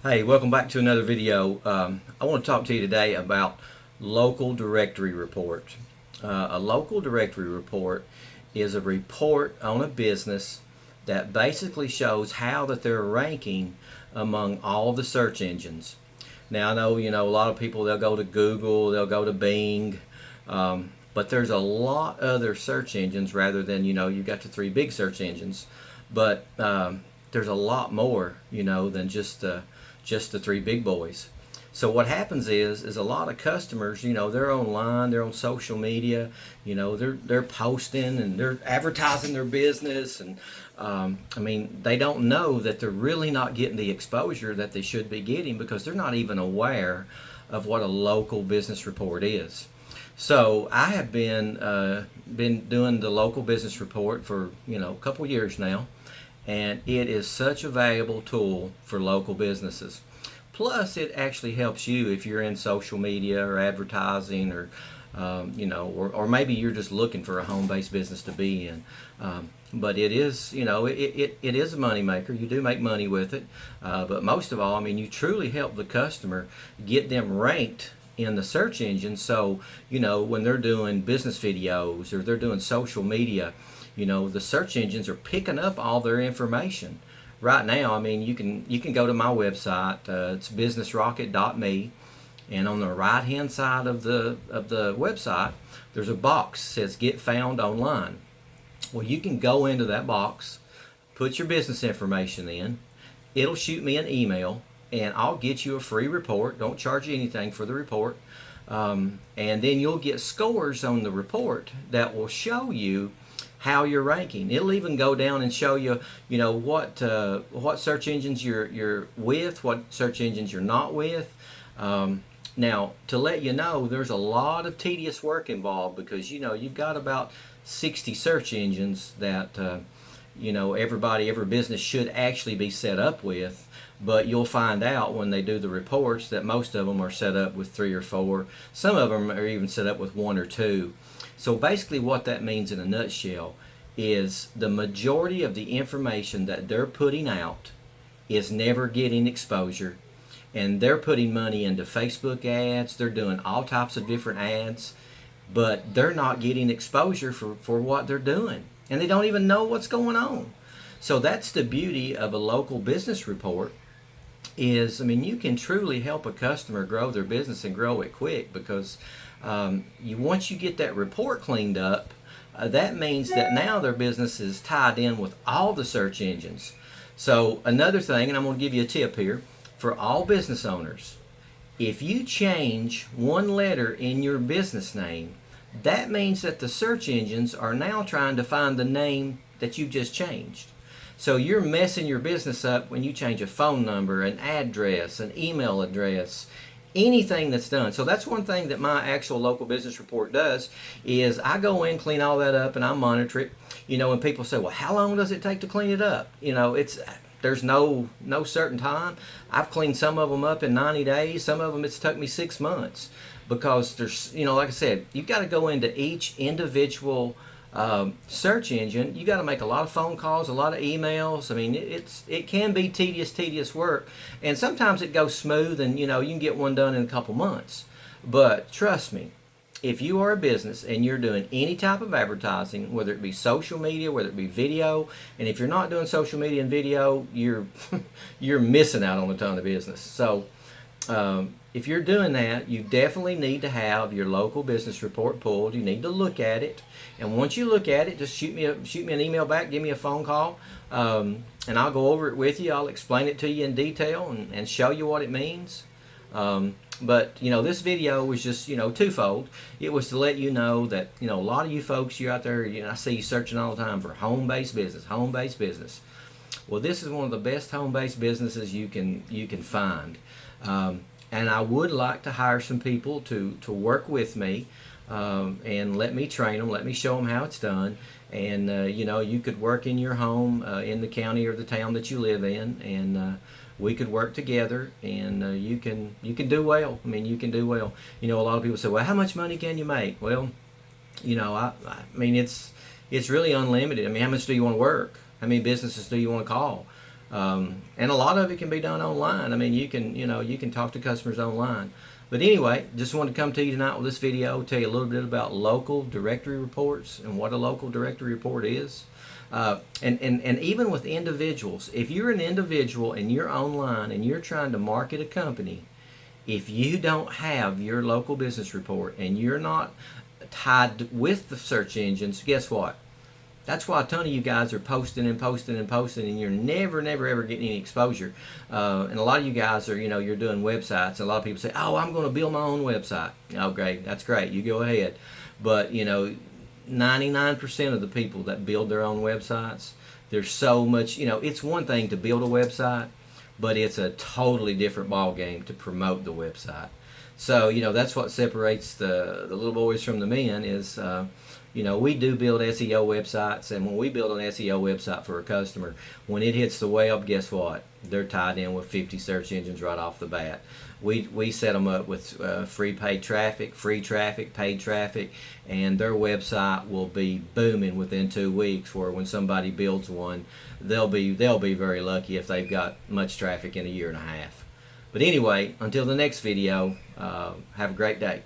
Hey, welcome back to another video. I want to talk to you today about local directory report. A local directory report is a report on a business that basically shows how that they're ranking among all the search engines. Now I know a lot of people, they'll go to Google, they'll go to Bing, but there's a lot other search engines rather than you've got the three big search engines, but there's a lot more than just the three big boys. So what happens is a lot of customers, they're online, they're on social media, they're posting and they're advertising their business, and they don't know that they're really not getting the exposure that they should be getting because they're not even aware of what a local business report is. So I have been doing the local business report for a couple years now, and it is such a valuable tool for local businesses. Plus, it actually helps you if you're in social media or advertising, or or maybe you're just looking for a home-based business to be in. But it is, it is a money maker. You do make money with it, but most of all, you truly help the customer get them ranked in the search engine. So when they're doing business videos or they're doing social media, the search engines are picking up all their information. Right now, you can go to my website. It's businessrocket.me, and on the right hand side of the website, there's a box that says Get Found Online. Well, you can go into that box, put your business information in. It'll shoot me an email, and I'll get you a free report. Don't charge you anything for the report, and then you'll get scores on the report that will show you how you're ranking. It'll even go down and show you, what search engines you're with, what search engines you're not with. Now, to let you know, there's a lot of tedious work involved because you've got about 60 search engines that every business should actually be set up with. But you'll find out when they do the reports that most of them are set up with 3 or 4. Some of them are even set up with 1 or 2. So basically what that means in a nutshell is the majority of the information that they're putting out is never getting exposure. And they're putting money into Facebook ads, they're doing all types of different ads, but they're not getting exposure for what they're doing. And they don't even know what's going on. So that's the beauty of a local business report is, you can truly help a customer grow their business and grow it quick because once you get that report cleaned up, that means that now their business is tied in with all the search engines. So another thing, and I'm going to give you a tip here, for all business owners, if you change one letter in your business name, that means that the search engines are now trying to find the name that you just changed. So you're messing your business up when you change a phone number, an address, an email address, anything that's done. So that's one thing that my actual local business report does is I go in, clean all that up, and I monitor it. When people say, well, how long does it take to clean it up? There's no certain time. I've cleaned some of them up in 90 days. Some of them it's took me 6 months because there's, like I said, you've got to go into each individual search engine. You got to make a lot of phone calls, a lot of emails. It can be tedious work, and sometimes it goes smooth, and you can get one done in a couple months. But trust me, if you are a business and you're doing any type of advertising, whether it be social media, whether it be video, and if you're not doing social media and video, you're you're missing out on a ton of business. So if you're doing that, you definitely need to have your local business report pulled. You need to look at it, and once you look at it, just shoot me an email back, give me a phone call, and I'll go over it with you. I'll explain it to you in detail and show you what it means. But this video was just twofold. It was to let you know that a lot of you folks, you're out there, I see you searching all the time for home-based business. Well, this is one of the best home-based businesses you can find. And I would like to hire some people to work with me and let me train them, let me show them how it's done. And you could work in your home in the county or the town that you live in, and we could work together, and you can do well. You can do well. A lot of people say, well, how much money can you make? Well, it's really unlimited. How much do you want to work? How many businesses do you want to call? And a lot of it can be done online. I mean, you can talk to customers online. But anyway, just wanted to come to you tonight with this video, tell you a little bit about local directory reports and what a local directory report is. And even with individuals, if you're an individual and you're online and you're trying to market a company, if you don't have your local business report and you're not tied with the search engines, guess what? That's why a ton of you guys are posting and posting and posting, and you're never, ever getting any exposure. And a lot of you guys are, you're doing websites. A lot of people say, "Oh, I'm going to build my own website." Oh, great, that's great. You go ahead. But 99% of the people that build their own websites, there's so much. It's one thing to build a website, but it's a totally different ball game to promote the website. So that's what separates the little boys from the men is. We do build SEO websites, and when we build an SEO website for a customer, when it hits the web, guess what? They're tied in with 50 search engines right off the bat. We set them up with free paid traffic, paid traffic, and their website will be booming within 2 weeks. Where when somebody builds one, they'll be very lucky if they've got much traffic in a year and a half. But anyway, until the next video, have a great day.